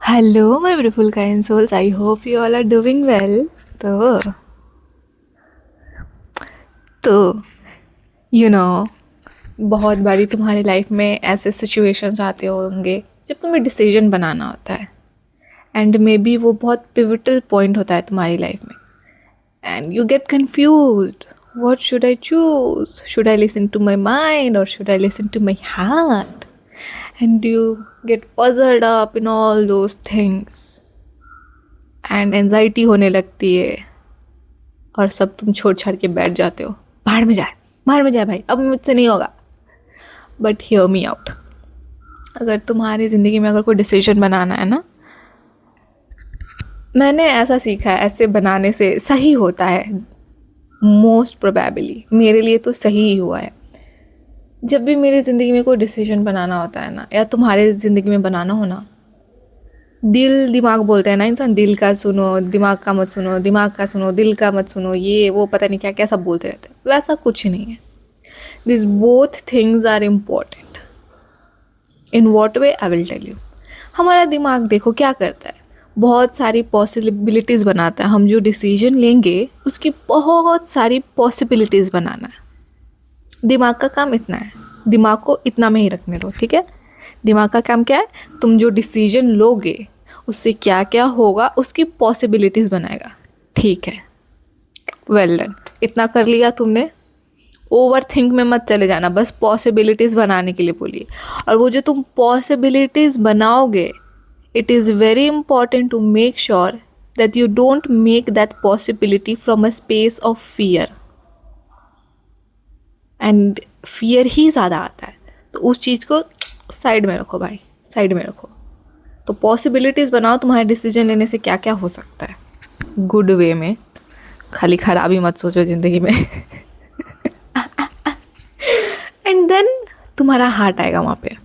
Hello, my beautiful kind souls. I hope you all are doing well. तो तो you know बहुत बारी तुम्हारी लाइफ में ऐसे सिचुएशंस आते होंगे जब तुम्हें डिसीजन बनाना होता है एंड मे बी वो बहुत पिवटल पॉइंट होता है तुम्हारी लाइफ में and you get confused. What should I choose? Should I listen to my mind or should I listen to my heart? And you get puzzled up in all those things. And anxiety होने लगती है और सब तुम छोड़ छाड़ के बैठ जाते हो. बाहर में जाए भाई, अब मुझसे नहीं होगा. But hear me out. अगर तुम्हारी ज़िंदगी में अगर कोई डिसीजन बनाना है ना, मैंने ऐसा सीखा है ऐसे बनाने से सही होता है. मोस्ट प्रोबेबली मेरे लिए तो सही ही हुआ है. जब भी मेरी ज़िंदगी में कोई डिसीजन बनाना होता है ना, या तुम्हारे ज़िंदगी में बनाना हो ना, दिल दिमाग बोलते हैं ना इंसान, दिल का सुनो दिमाग का मत सुनो, दिमाग का सुनो दिल का मत सुनो, ये वो पता नहीं क्या क्या सब बोलते रहते हैं. वैसा कुछ नहीं है. This both things are important. In what way I will tell you. हमारा दिमाग देखो क्या करता है, बहुत सारी पॉसिबिलिटीज़ बनाता है. हम जो डिसीजन लेंगे उसकी बहुत सारी पॉसिबिलिटीज़ बनाना है. दिमाग का काम इतना है, दिमाग को इतना में ही रखने दो, ठीक है. दिमाग का काम क्या है, तुम जो डिसीजन लोगे उससे क्या क्या होगा उसकी पॉसिबिलिटीज़ बनाएगा. ठीक है, वेल डन. इतना कर लिया तुमने. ओवर थिंक में मत चले जाना, बस पॉसिबिलिटीज़ बनाने के लिए बोलिए. और वो जो तुम पॉसिबिलिटीज़ बनाओगे, it is very important to make sure that you don't make that possibility from a space of fear. And fear ही ज़्यादा आता है, तो उस चीज़ को साइड में रखो भाई, साइड में रखो. तो पॉसिबिलिटीज़ बनाओ तुम्हारे डिसीजन लेने से क्या क्या हो सकता है, गुड वे में. खाली खराबी मत सोचो ज़िंदगी में. एंड देन तुम्हारा हार्ट आएगा वहाँ पे.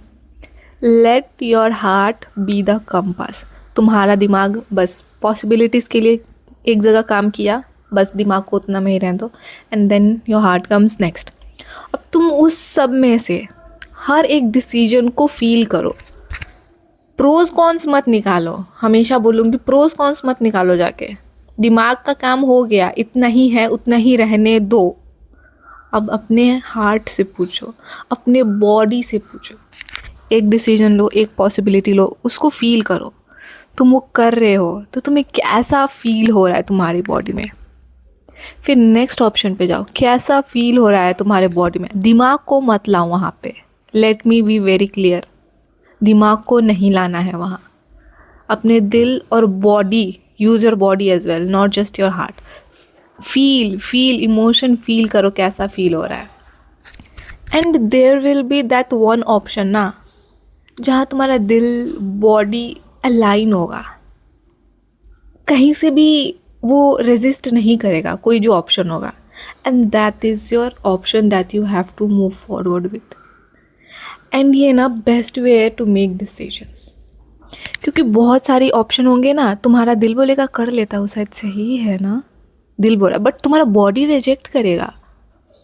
Let your heart be the compass. तुम्हारा दिमाग बस पॉसिबिलिटीज़ के लिए एक जगह काम किया, बस दिमाग को उतना में ही रहने दो. And then your heart comes next. अब तुम उस सब में से हर एक डिसीजन को फील करो. प्रोज कॉन्स मत निकालो. हमेशा बोलूँगी प्रोज कॉन्स मत निकालो जाके. दिमाग का काम हो गया, इतना ही है उतना ही रहने दो. अब अपने हार्ट से पूछो, अपने बॉडी से पूछो. एक डिसीजन लो, एक पॉसिबिलिटी लो, उसको फील करो. तुम वो कर रहे हो तो तुम्हें कैसा फील हो रहा है तुम्हारी बॉडी में. फिर नेक्स्ट ऑप्शन पे जाओ, कैसा फील हो रहा है तुम्हारे बॉडी में. दिमाग को मत लाओ वहाँ पे. Let me be very clear, दिमाग को नहीं लाना है वहाँ. अपने दिल और body, use your body as well, not just your heart. Feel emotion feel करो, कैसा फील हो रहा है. And there will be that one option ना, जहाँ तुम्हारा दिल बॉडी अलाइन होगा, कहीं से भी वो रेजिस्ट नहीं करेगा कोई जो ऑप्शन होगा. And that is your option that you have to move forward with. And ये ना बेस्ट वे है टू मेक डिसीजंस. क्योंकि बहुत सारी ऑप्शन होंगे ना, तुम्हारा दिल बोलेगा कर लेता हूँ, शायद सही है ना, दिल बोला, बट तुम्हारा बॉडी रिजेक्ट करेगा.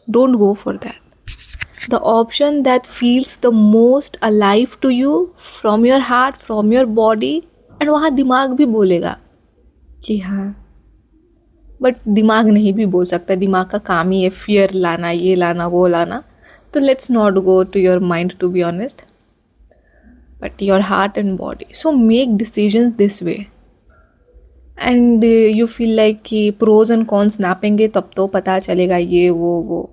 Don't go for that. The option that feels the most alive to you from your heart, from your body. And वहाँ दिमाग भी बोलेगा कि हाँ, बट दिमाग नहीं भी बोल सकता. दिमाग का काम ही है फियर लाना, ये लाना वो लाना. तो let's not go to your mind to be honest, but your heart and body. So make decisions this way. And you feel like कि प्रोज एंड कॉन्स नापेंगे तब तो पता चलेगा ये वो.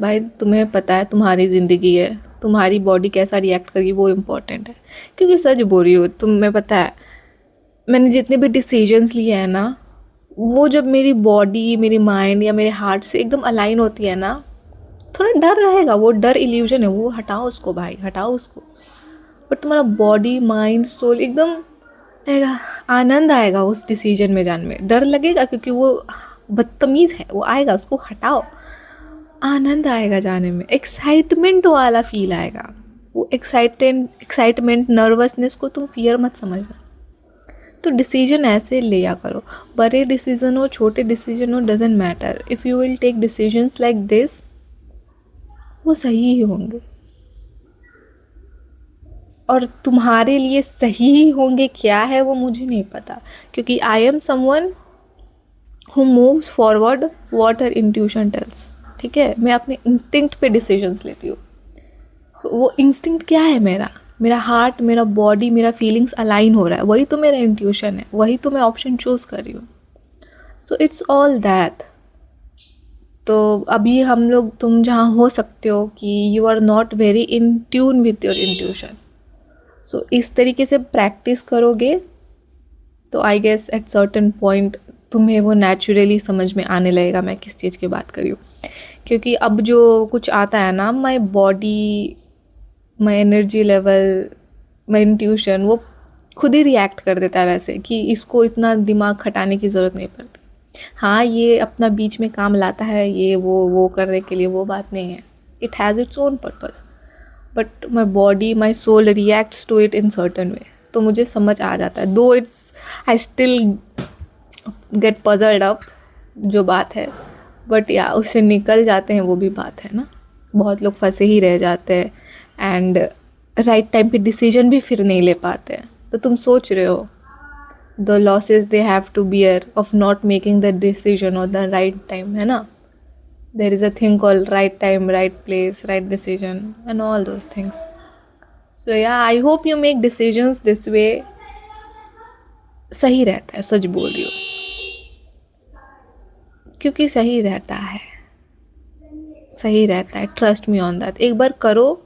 भाई तुम्हें पता है तुम्हारी ज़िंदगी है, तुम्हारी बॉडी कैसा रिएक्ट करेगी वो इम्पोर्टेंट है. क्योंकि सच बोल रही हो, तुम्हें पता है मैंने जितने भी डिसीजंस लिए हैं ना, वो जब मेरी बॉडी, मेरी माइंड या मेरे हार्ट से एकदम अलाइन होती है ना, थोड़ा डर रहेगा. वो डर इल्यूजन है, वो हटाओ उसको भाई, हटाओ उसको. बट तुम्हारा बॉडी माइंड सोल एकदम रहेगा, आनंद आएगा उस डिसीजन में जाने में. डर लगेगा क्योंकि वो बदतमीज़ है, वो आएगा, उसको हटाओ. आनंद आएगा जाने में, एक्साइटमेंट वाला फील आएगा. वो एक्साइटमेंट नर्वसनेस को तुम फियर मत समझना. तो डिसीजन ऐसे लिया करो. बड़े डिसीजन हो, छोटे डिसीजन हो, doesn't matter. If you will take decisions like this, वो सही ही होंगे. और तुम्हारे लिए सही होंगे क्या है वो मुझे नहीं पता, क्योंकि I am someone who moves forward what her intuition tells. ठीक है, मैं अपने इंस्टिंक्ट पे डिसीजंस लेती हूँ। तो वो इंस्टिंक्ट क्या है मेरा, मेरा हार्ट, मेरा बॉडी, मेरा फीलिंग्स अलाइन हो रहा है, वही तो मेरा इंट्यूशन है, वही तो मैं ऑप्शन चूज़ कर रही हूँ। So it's all that. तो अभी हम लोग, तुम जहाँ हो सकते हो कि you are not very in tune with your intuition, so इस तरीके से प्रैक्टिस करोगे तो I guess at certain point तुम्हें वो नेचुरली समझ में आने लगेगा मैं किस चीज़ की बात कर रही हूँ। क्योंकि अब जो कुछ आता है ना, माई body, my energy level, my intuition, वो खुद ही रिएक्ट कर देता है वैसे कि इसको इतना दिमाग खटाने की ज़रूरत नहीं पड़ती। हाँ, ये अपना बीच में काम लाता है, ये वो करने के लिए, वो बात नहीं है, it has its own purpose, but my body, my soul reacts to it in certain way. तो मुझे समझ आ जाता है, though it's I still get puzzled up जो बात है, बट या उससे निकल जाते हैं, वो भी बात है ना। बहुत लोग फंसे ही रह जाते हैं एंड राइट टाइम पे डिसीजन भी फिर नहीं ले पाते हैं। तो तुम सोच रहे हो the losses they have to bear of not making the decision और द राइट टाइम, है ना। There is a thing called right time, right place, right decision and all those things. So yeah I hope you make decisions this way. सही रहता है, सच बोल रही हूँ, क्योंकि सही रहता है, सही रहता है। Trust me on that. एक बार करो,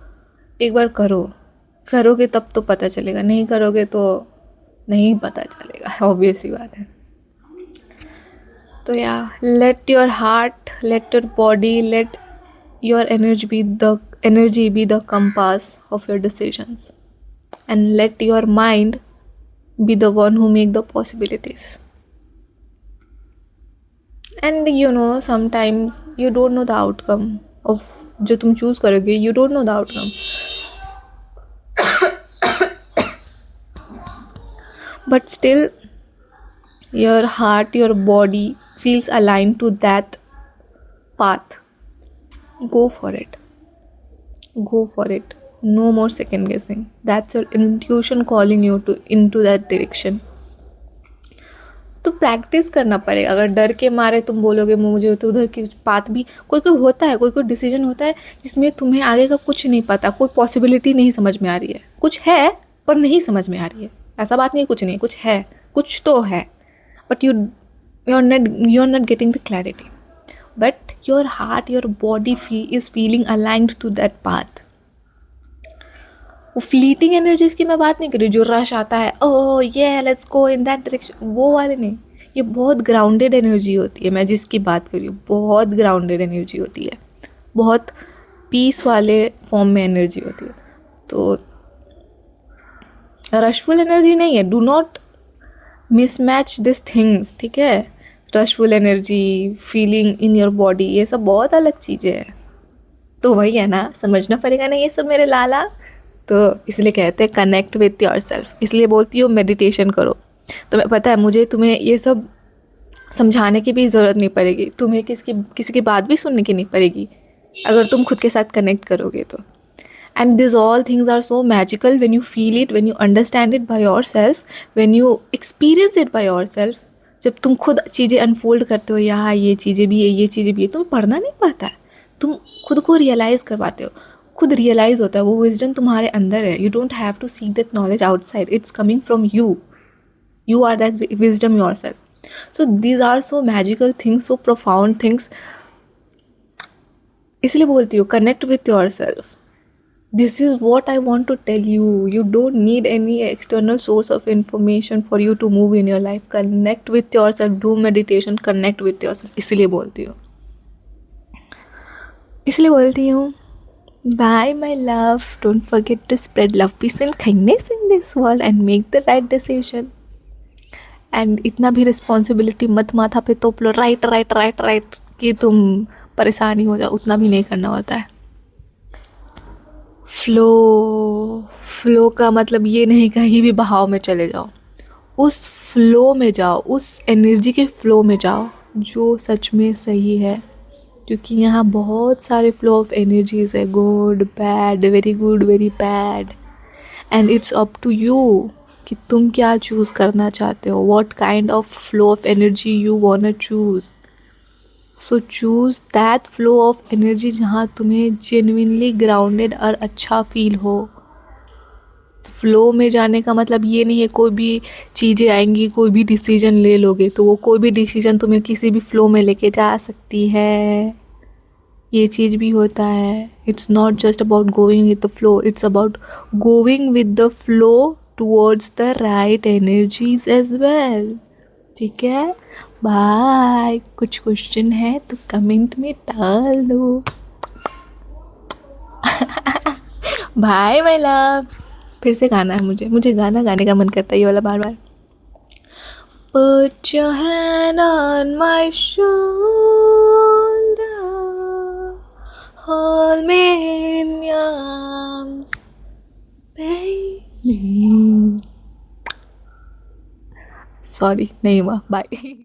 एक बार करोगे तब तो पता चलेगा, नहीं करोगे तो नहीं पता चलेगा, ऑब्वियस ही बात है। तो या let your heart, let your body, let your energy be the compass of your decisions and let your mind be the one who make the possibilities. And you know sometimes you don't know the outcome of जो तुम choose करोगे, you don't know the outcome, but still your heart, your body feels aligned to that path. Go for it, go for it, no more second guessing. That's your intuition calling you to into that direction. तो practice करना पड़ेगा। अगर डर के मारे तुम बोलोगे मुझे तो उधर की बात भी, कोई कोई होता है, कोई कोई डिसीजन होता है जिसमें तुम्हें आगे का कुछ नहीं पता, कोई पॉसिबिलिटी नहीं समझ में आ रही है, कुछ है पर नहीं समझ में आ रही है। ऐसा बात नहीं है कुछ नहीं, कुछ है, कुछ तो है, but you are not getting the clarity, but your heart, your body is feeling aligned to that path. वो फ्लीटिंग एनर्जीज की मैं बात नहीं कर रही जो रश आता है, ओह ये let's go in that direction, वो वाले नहीं। ये बहुत ग्राउंडेड एनर्जी होती है, मैं जिसकी बात कर रही हूँ, बहुत ग्राउंडेड एनर्जी होती है, बहुत पीस वाले फॉर्म में एनर्जी होती है। तो रशफुल एनर्जी नहीं है, do not mismatch this things, ठीक है। Rushful energy, feeling in your body, ये सब बहुत अलग चीज़ें हैं। तो वही है ना, समझना पड़ेगा ना ये सब मेरे लाला। तो इसलिए कहते हैं कनेक्ट विथ योर सेल्फ, इसलिए बोलती हूँ मेडिटेशन करो। तो मैं पता है मुझे तुम्हें ये सब समझाने की भी ज़रूरत नहीं पड़ेगी, तुम्हें किसी की बात भी सुनने की नहीं पड़ेगी अगर तुम खुद के साथ कनेक्ट करोगे तो। And these all things are so magical when you feel it, when you understand it by yourself, when you experience it by yourself. जब तुम खुद चीज़ें अनफोल्ड करते हो, यहाँ ये चीज़ें भी है, ये चीज़ें भी है, तुम्हें पढ़ना नहीं पड़ता है, तुम खुद को रियलाइज़ करवाते हो, खुद रियलाइज़ होता है, वो विजडम तुम्हारे अंदर है। You don't have to seek that knowledge outside, it's coming from you, you are that wisdom yourself. So these are so magical things, so profound things. इसलिए बोलती हूँ connect with yourself. This is what I want to tell you. You don't need any external source of information for you to move in your life. Connect with yourself. Do meditation. Connect with yourself. इसलिए बोलती हूँ Bye my love. Don't forget to spread love, peace and kindness in this world and make the right decision. And इतना भी responsibility मत माथा पे तोप लो, right कि तुम परेशानी हो जाओ, उतना भी नहीं करना होता है। फ्लो का मतलब ये नहीं कहीं भी बहाव में चले जाओ, उस फ्लो में जाओ, उस एनर्जी के फ्लो में जाओ जो सच में सही है। क्योंकि यहाँ बहुत सारे फ्लो ऑफ एनर्जीज है, good bad, very good, very bad, and it's up to you कि तुम क्या चूज़ करना चाहते हो, what kind of flow of energy you want choose. So choose that flow of energy जहाँ तुम्हें जेन्युइनली ग्राउंडेड और अच्छा फील हो. फ्लो में जाने का मतलब ये नहीं है कोई भी चीज़ें आएंगी कोई भी डिसीजन ले लोगे तो वो कोई भी डिसीजन तुम्हें किसी भी फ्लो में लेके जा सकती है. ये चीज़ भी होता है. It's not just about going with the flow, it's about going with the flow towards the right energies as well. ठीक है. बाय. कुछ क्वेश्चन है तो कमेंट में डाल दो. Bye my love. फिर से गाना है मुझे गाना गाने का मन करता है ये वाला बार बार. Put your hand on my shoulder, hold me in your arms, baby. Sorry, नहीं हुआ. Bye.